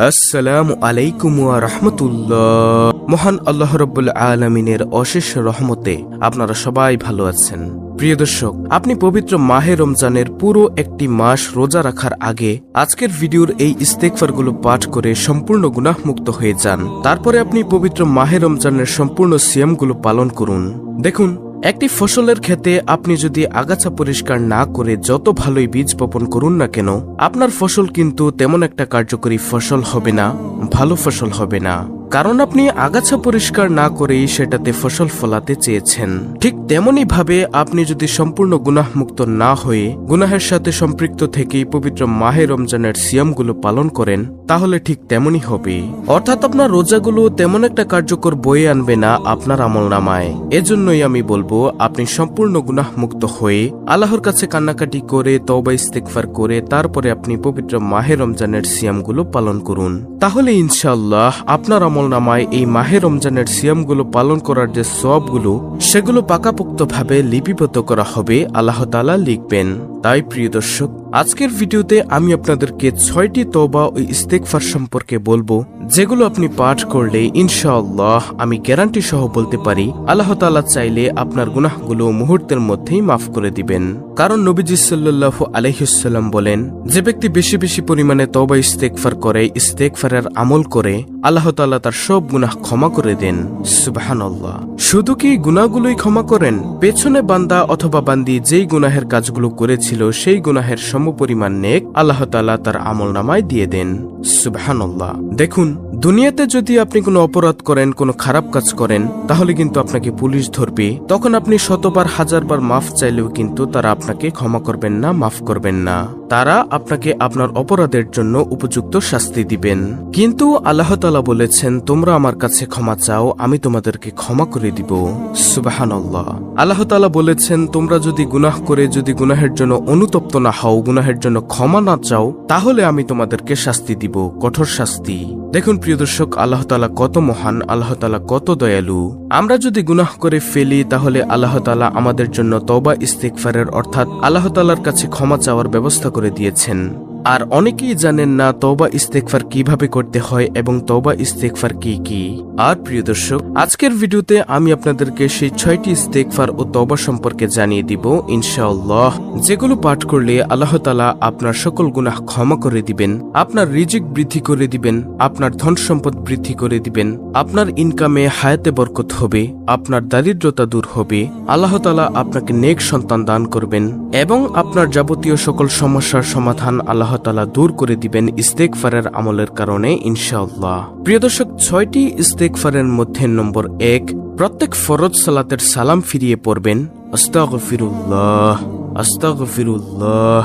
আসসালামু আলাইকুম ওয়া রাহমাতুল্লাহ। মহান আল্লাহ রাব্বুল আলামিনের অশেষ রহমতে আপনারা সবাই ভালো আছেন। প্রিয় দর্শক, আপনি পবিত্র মাহে রমজানের পুরো একটি মাস রোজা রাখার আগে আজকের ভিডিওর এই ইস্তেগফারগুলো পাঠ করে সম্পূর্ণ গুনাহমুক্ত হয়ে যান। তারপরে আপনি পবিত্র মাহে রমজানের সম্পূর্ণ সিয়ামগুলো পালন করুন। দেখুন, একটি ফসলের ক্ষেতে আপনি যদি আগাছা পরিষ্কার না করে যত ভালোই বীজ বপন করুন না কেন, আপনার ফসল কিন্তু তেমন একটা কার্যকরী ফসল হবে না, ভালো ফসল হবে না। কারণ আপনি আগাছা পরিষ্কার না করেই সেটাতে ফসল ফলাতে চেয়েছেন। ঠিক তেমনি ভাবে আপনি যদি সম্পূর্ণ গুনাহমুক্ত না হয়ে গুনাহের সাথে সম্পৃক্ত থেকেই পবিত্র মাহে রমজানের সিয়ামগুলো পালন করেন, তাহলে ঠিক তেমনই হবে। অর্থাৎ আপনার রোজাগুলো তেমন একটা কার্যকর বয়ে আনবে না আপনার আমলনামায়। এজন্যই আমি বলবো, আপনি সম্পূর্ণ গুনাহমুক্ত হয়ে আল্লাহর কাছে কান্নাকাটি করে তওবা ইস্তেগফার করে তারপরে আপনি পবিত্র মাহে রমজানের সিয়ামগুলো পালন করুন। তাহলে ইনশাআল্লাহ আপনার আমলনামায় এই মাহে রমজানের সিয়ামগুলো পালন করার যে সওয়াবগুলো, সেগুলো পাকাপোক্তভাবে লিপিবদ্ধ করা হবে, আল্লাহ তাআলা লিখবেন। তাই প্রিয় দর্শক, আজকের ভিডিওতে আমি আপনাদেরকে 6টি তওবা ও ইস্তেগফার সম্পর্কে বলবো, যেগুলো আপনি পাঠ করলে ইনশাআল্লাহ আমি গ্যারান্টি সহ বলতে পারি আল্লাহ তাআলা চাইলে আপনার গুনাহগুলো মুহূর্তের মধ্যেই মাফ করে দিবেন। কারণ নবীজি সাল্লাল্লাহু আলাইহি ওয়াসাল্লাম বলেন, যে ব্যক্তি বেশি বেশি পরিমাণে তওবা ইস্তেগফার করে, ইস্তেগফারের আমল করে, আল্লাহ তাআলা তার সব গুনাহ ক্ষমা করে দেন। সুবহানাল্লাহ। শুধু কি গুনাহগুলোই ক্ষমা করেন? পেছনে বান্দা অথবা বান্দি যেই গুনাহের কাজগুলো করেছিল সেই গুনাহের সমপরিমাণ নেক আল্লাহ তাআলা তার আমলনামায় দিয়ে দেন। সুবহানাল্লাহ। দেখুন, দুনিয়াতে যদি আপনি কোনো অপরাধ করেন, কোনো খারাপ কাজ করেন, তাহলে কিন্তু আপনাকে পুলিশ ধরবে। তখন আপনি শতবার হাজারবার মাফ চাইলেও কিন্তু তারা আপনাকে ক্ষমা করবেন না, মাফ করবেন না। তারা আপনাকে আপনার অপরাধের জন্য উপযুক্ত শাস্তি দিবেন। কিন্তু আল্লাহ তাআলা বলেছেন, তোমরা আমার কাছে ক্ষমা চাও, আমি তোমাদেরকে ক্ষমা করে দিব। সুবহানাল্লাহ। আল্লাহ তাআলা বলেছেন, তোমরা যদি গুনাহ করে যদি গুনাহের জন্য অনুতপ্ত না হও, গুনাহের জন্য ক্ষমা না চাও, তাহলে আমি তোমাদেরকে শাস্তি দিব, কঠোর শাস্তি। দেখুন প্রিয় দর্শক, আল্লাহ তাআলা কত মহান, আল্লাহ তাআলা কত দয়ালু। আমরা যদি গুনাহ করে ফেলি, তাহলে আল্লাহ তাআলা আমাদের জন্য তওবা ইস্তেগফারের অর্থাৎ আল্লাহ তাআলার কাছে ক্ষমা চাওয়ার ব্যবস্থা করে দিয়েছেন। আর অনেকেই জানেন না তওবা ইস্তেগফার কিভাবে করতে হয় এবং তওবা ইস্তেগফার কি। আর প্রিয় দর্শক, আজকের ভিডিওতে আমি আপনাদেরকে সেই 6টি ইস্তেগফার ও তওবা সম্পর্কে জানিয়ে দিব ইনশাআল্লাহ, যেগুলো পাঠ করলে আল্লাহ তাআলা আপনার সকল গুনাহ ক্ষমা করে দিবেন, আপনার রিজিক বৃদ্ধি করে দিবেন, আপনার ধন সম্পদ বৃদ্ধি করে দিবেন, আপনার ইনকামে হায়াতে বরকত হবে, আপনার দারিদ্রতা দূর হবে, আল্লাহ তাআলা আপনাকে নেক সন্তান দান করবেন এবং আপনার যাবতীয় সকল সমস্যার সমাধান আল্লাহ তাআলা দূর করে দিবেন ইস্তেগফারের আমলের কারণে ইনশাআল্লাহ। প্রিয় দর্শক, 6টি ইস্তেগফারের মধ্যে নম্বর 1, প্রত্যেক ফরজ সালাতের সালাম ফিরিয়ে পড়বেন আস্তাগফিরুল্লাহ, আস্তাগফিরুল্লাহ,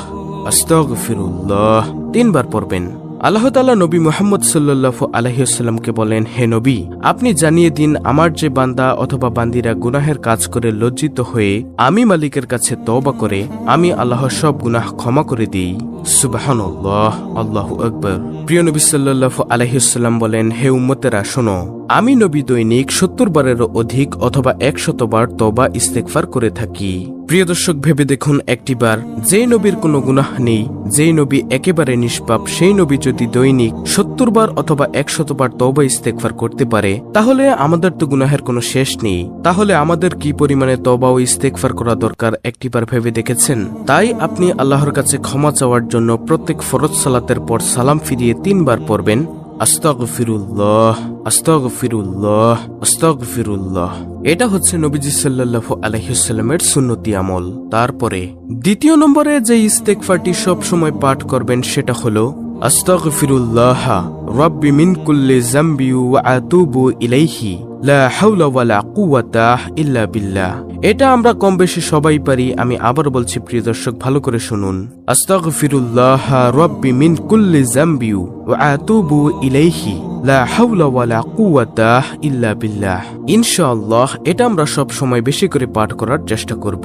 আস্তাগফিরুল্লাহ 3 বার পড়বেন। আল্লাহ তাআলা নবী মুহাম্মদ সাল্লাল্লাহু আলাইহি ওয়াসাল্লামকে বলেন, হে নবী, আপনি জানিয়ে দিন আমার যে বান্দা অথবা বান্দিরা গুনাহের কাজ করে লজ্জিত হয়ে আমি মালিকের কাছে তওবা করে, আমি আল্লাহ সব গুনাহ ক্ষমা করে দিই। সুবহানাল্লাহ, আল্লাহু আকবার। প্রিয় নবী সাল্লাল্লাহু আলাইহি ওয়াসাল্লাম বলেন, হে উম্মতেরা শোনো, আমি নবী দৈনিক 70 বারেরও অধিক অথবা 100 বার তওবা ইস্তেগফার করে থাকি। প্রিয় দর্শক, ভেবে দেখুন, একটিবার যেই নবীর কোনো গুনাহ নেই, যেই নবী একেবারে নিষ্পাপ, সেই নবী যদি দৈনিক 70 বার অথবা 100 বার তওবা ইস্তেগফার করতে পারে, তাহলে আমাদের তো গুনাহের কোনো শেষ নেই। তাহলে আমাদের কি পরিমাণে তওবা ও ইস্তেগফার করা দরকার একটিবার ভেবে দেখেছেন? তাই আপনি আল্লাহর কাছে ক্ষমা চাওয়ার জন্য প্রত্যেক ফরজ সালাতের পর সালাম ফিরিয়ে 3 বার পড়বেন আস্তাগফিরুল্লাহ, আস্তাগফিরুল্লাহ, আস্তাগফিরুল্লাহ। এটা হচ্ছে নবীজি সাল্লাল্লাহু আলাইহি ওয়াসাল্লামের সুন্নতি আমল। তারপরে দ্বিতীয় নম্বরে যে ইস্তেগফারটি সব সময় পাঠ করবেন সেটা হলো আস্তাগফিরুল্লাহ রাব্বি মিন কুল্লি যামবি ওয়া আতুবু ইলাইহি লা হাওলা ওয়ালা কুওয়াতা ইল্লা বিল্লাহ। এটা আমরা কম বেশি সবাই পারি। আমি আবার বলছি প্রিয় দর্শক, ভালো করে শুনুন। আস্তাগফিরুল্লাহ রাব্বি মিন কুল্লি যামবি ওয়া আতুবু ইলাইহি লা হাওলা ওয়ালা কুওয়াতা ইল্লা বিল্লাহ। ইনশাআল্লাহ এটা আমরা সব সময় বেশি করে পাঠ করার চেষ্টা করব।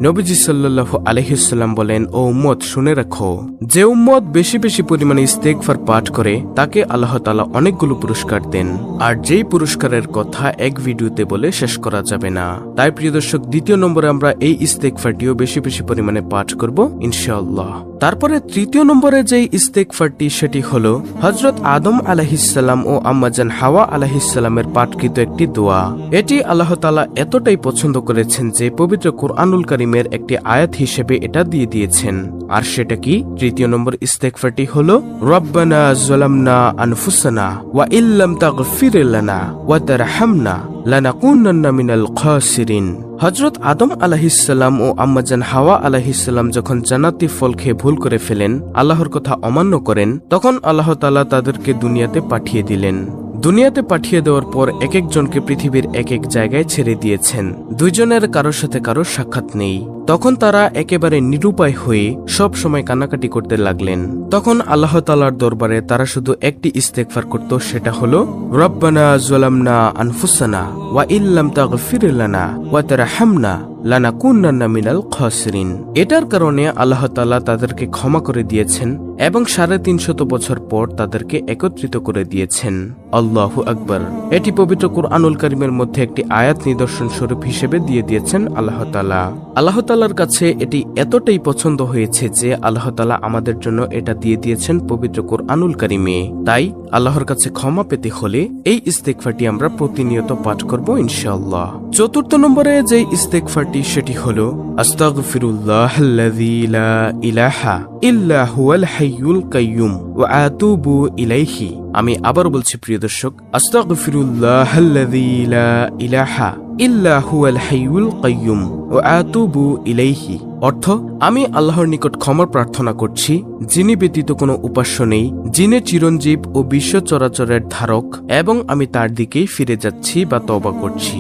নবীজি সাল্লাল্লাহু আলাইহি ওয়াসাল্লাম বলেন, ও উম্মত শুনে রাখো, যে উম্মত বেশি বেশি পরিমাণে ইস্তেগফার পাঠ করে তাকে আল্লাহ তাআলা অনেকগুলো পুরস্কার দেন। আর যেই পুরস্কারের কথা এক ভিডিওতে বলে শেষ করা যাবে না। তাই প্রিয় দর্শক, দ্বিতীয় নম্বরে আমরা এই ইস্তেগফারটিও বেশি বেশি পরিমাণে পাঠ করব ইনশাআল্লাহ। তারপরে তৃতীয় নম্বরে যেই ইস্তেগফারটি সেটি হলো হযরত আদম আলাইহিসসালাম ও আম্মাজান হাওয়া আলাইহিসসালামের পাঠকৃত একটি দোয়া। এটি আল্লাহ তাআলা এতটাই পছন্দ করেছেন যে পবিত্র কুরআনুল কারীমের একটি আয়াত হিসেবে এটা দিয়ে দিয়েছেন। আর সেটা কি? তৃতীয় নম্বর ইস্তেগফারটি হলো রব্বানা যালামনা আনফুসানা ওয়া ইল্লাম তাগফির লানা ওয়া তারহামনা লানাকুনান্না মিনাল খাসিরিন। হযরত আদম আলাইহিসসালাম ও আম্মাজান হাওয়া আলাইহিসসালাম যখন জান্নাতি ফল খেয়ে ভুল করে ফেলেন, আল্লাহর কথা অমান্য করেন, তখন আল্লাহ তাআলা তাদেরকে দুনিয়াতে পাঠিয়ে দিলেন। দুনিয়াতে পাঠিয়ে দেওয়ার পর এক একজনকে পৃথিবীর এক এক জায়গায় ছেড়ে দিয়েছেন। দুইজনের কারোর সাথে কারোর সাক্ষাৎ নেই। তখন তারা একেবারে নিরুপায় হয়ে সব সময় কান্নাকাটি করতে লাগলেন। তখন আল্লাহ তাআলার দরবারে তারা শুধু একটি ইস্তেগফার করত, সেটা হলো রব্বানা যালামনা আনফুসানা ওয়া ইল্লাম তাগফির লানা ওয়া তারহামনা লানাকুনান্না মিনাল খাসিরিন। এটার কারণে আল্লাহ তাআলা তাদেরকে ক্ষমা করে দিয়েছেন এবং 350 বছর পর তাদেরকে একত্রিত করে দিয়েছেন। আল্লাহু আকবার। এটি পবিত্র কুরআনুল কারীমের মধ্যে একটি আয়াত নিদর্শন স্বরূপ হিসেবে দিয়ে দিয়েছেন আল্লাহ তাআলা। আল্লাহ তাআলার কাছে এটি এতটাই পছন্দ হয়েছে যে আল্লাহ তাআলা আমাদের জন্য এটা দিয়ে দিয়েছেন পবিত্র কুরআনুল কারীমে। তাই আল্লাহর কাছে ক্ষমা পেতে হলে এই ইস্তেগফারটি আমরা প্রতিনিয়ত পাঠ করব ইনশাআল্লাহ। চতুর্থ নম্বরে যে ইস্তেগফারটি সেটি হলো আস্তাগফিরুল্লাহাল্লাযী লা ইলাহা ইল্লা হুয়াল হাইয়ুল কাইয়্যুম ওয়া আতুবু ইলাইহি। আমি আবার বলছি প্রিয় দর্শক, আস্তাগফিরুল্লাহাল্লাযী লা ইলাহা ইল্লা হুয়াল হাইয়ুল কাইয়্যুম ওয়া আতুবু ইলাইহি। অর্থ, আমি আল্লাহর নিকট ক্ষমা প্রার্থনা করছি, যিনি ব্যতীত কোনো উপাস্য নেই, যিনি চিরঞ্জীব ও বিশ্ব চরাচরের ধারক, এবং আমি তার দিকেই ফিরে যাচ্ছি বা তওবা করছি।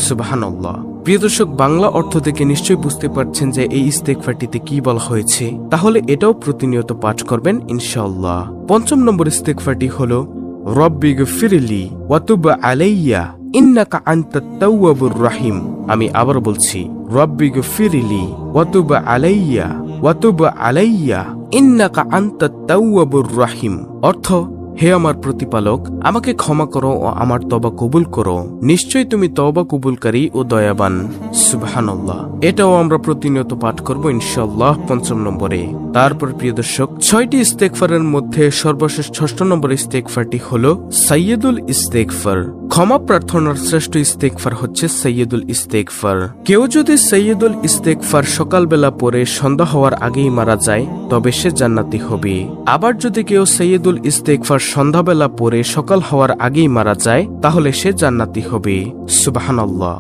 সুবহানাল্লাহ। প্রিয় দর্শক, বাংলা অর্থ থেকে নিশ্চয়ই বুঝতে পারছেন যে এই ইস্তেগফারটিতে কি বলা হয়েছে। তাহলে এটাও প্রতিনিয়ত পাঠ করবেন ইনশাআল্লাহ। পঞ্চম নম্বর ইস্তেগফারটি হলো রব্বিগফিরলি ওয়া তুব আলাইয়া ইন্নাকা আনতাত তাওয়াবুর রহিম। আমি আবার বলছি, রব্বিগফিরলি ওয়া তুব আলাইয়া ওয়া তুব আলাইয়া ইন্নাকা আনতাত তাওয়াবুর রহিম। অর্থ, হে আমার প্রতিপালক, আমাকে ক্ষমা করো ও আমার তওবা কবুল করো, নিশ্চয়ই তুমি তওবা কবুলকারী ও দয়াবান। সুবহানাল্লাহ। এটাও আমরা প্রতিনিয়ত পাঠ করব ইনশাআল্লাহ পঞ্চম নম্বরে। তারপর প্রিয় দর্শক, 6টি ইস্তেগফারের মধ্যে সর্বশেষ 6 নম্বর ইস্তেগফারটি হলো সাইয়্যিদুল ইস্তেগফার। ক্ষমা প্রার্থনার শ্রেষ্ঠ ইস্তেগফার হচ্ছে সাইয়্যিদুল ইস্তেগফার। কেউ যদি সাইয়্যিদুল ইস্তেগফার সকালবেলা পড়ে সন্ধ্যা হওয়ার আগেই মারা যায়, তবে সে জান্নাতি হবে। আবার যদি কেউ সাইয়্যিদুল ইস্তেগফার সন্ধ্যাবেলা পরে সকাল হওয়ার আগেই মারা যায়, তাহলে সে জান্নাতি হবে। সুবহানাল্লাহ।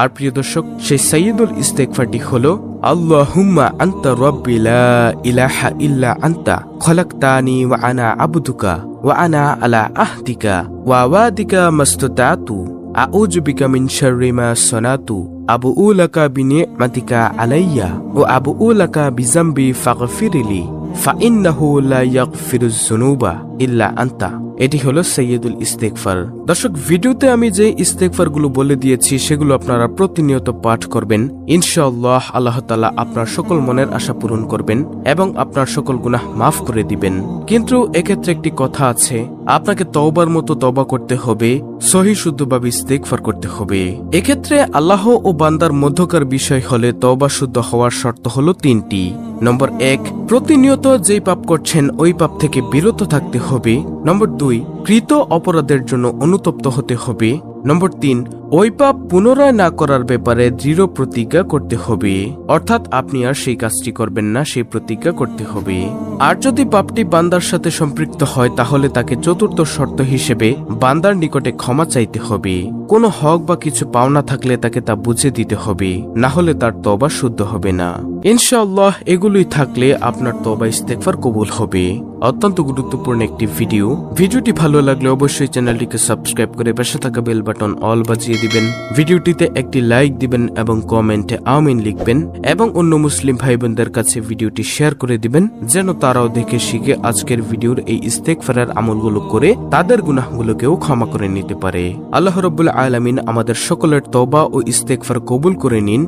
আর প্রিয় দর্শক, সেই সাইয়্যিদুল ইস্তেগফারটি হলো আল্লাহুম্মা আনতা রাব্বি লা ইলাহা ইল্লা আনতা খলাকতানি ওয়া আনা আবদুকা ওয়া আনা আলা আহদিকা ওয়া ওয়াদিকা মাস্তাতাতু আউযু বিকা মিন শাররি মা সানাতু আবুউ লাকা বিনি'মাতিকা আলাইয়া ওয়া আবুউ লাকা বিযামবি ফাগফিরলি ফাইন্নাহু লা ইয়াগফিরুয যুনুবা ইল্লা আনতা। এটি হলো সাইয়্যিদুল ইস্তেগফার। দর্শক, ভিডিওতে আমি যে ইস্তেগফারগুলো বলে দিয়েছি সেগুলো আপনারা প্রতিনিয়ত পাঠ করবেন ইনশাআল্লাহ। আল্লাহ তাআলা আপনার সকল মনের আশা পূরণ করবেন এবং আপনার সকল গুনাহ মাফ করে দিবেন। কিন্তু এক্ষেত্রে একটি কথা আছে, আপনাকে তওবার মতো তওবা করতে হবে, সহিহ শুদ্ধভাবে ইস্তেগফার করতে হবে। এক্ষেত্রে আল্লাহ ও বান্দার মধ্যকার বিষয় হলে তওবা শুদ্ধ হওয়ার শর্ত হলো 3টি। নম্বর 1, প্রতিনিয়ত যেই পাপ করছেন ওই পাপ থেকে বিরত থাকতে হবে। নম্বর 2, কৃত অপরাধের জন্য অনুতপ্ত হতে হবে। নম্বর 3, ওই পাপ পুনরায় না করার ব্যাপারে দৃঢ় প্রতিজ্ঞা করতে হবে, অর্থাৎ আপনি আর সেই কাজটি করবেন না, সেই প্রতিজ্ঞা করতে হবে। আর যদি পাপটি বান্দার সাথে সম্পৃক্ত হয়, তাহলে তাকে চতুর্থ শর্ত হিসেবে বান্দার নিকটে ক্ষমা চাইতে হবে। কোনো হক বা কিছু পাওনা থাকলে তাকে তা বুঝে দিতে হবে, না হলে তার তওবা শুদ্ধ হবে না। ইনশাআল্লাহ এগুলোই থাকলে আপনার তওবা ইস্তেগফার কবুল হবে। অত্যন্ত গুরুত্বপূর্ণ একটি ভিডিওটি ভালো লাগলে অবশ্যই চ্যানেলটিকে সাবস্ক্রাইব করে পাশে থাকা বেল বাটন অল বাজিয়ে দিবেন। ভিডিওটিতে একটি লাইক দিবেন এবং কমেন্টে আমিন লিখবেন এবং অন্য মুসলিম ভাই বোনদের কাছে ভিডিওটি শেয়ার করে দিবেন, যেন তারাও দেখে শিখে আজকের ভিডিওর এই ইস্তেগফারের আমলগুলো করে তাদের গুনাহগুলোকেও ক্ষমা করে নিতে পারে। আল্লাহ রাব্বুল আলামিন আমাদের সকলের তওবা ও ইস্তেগফার কবুল করে নিন।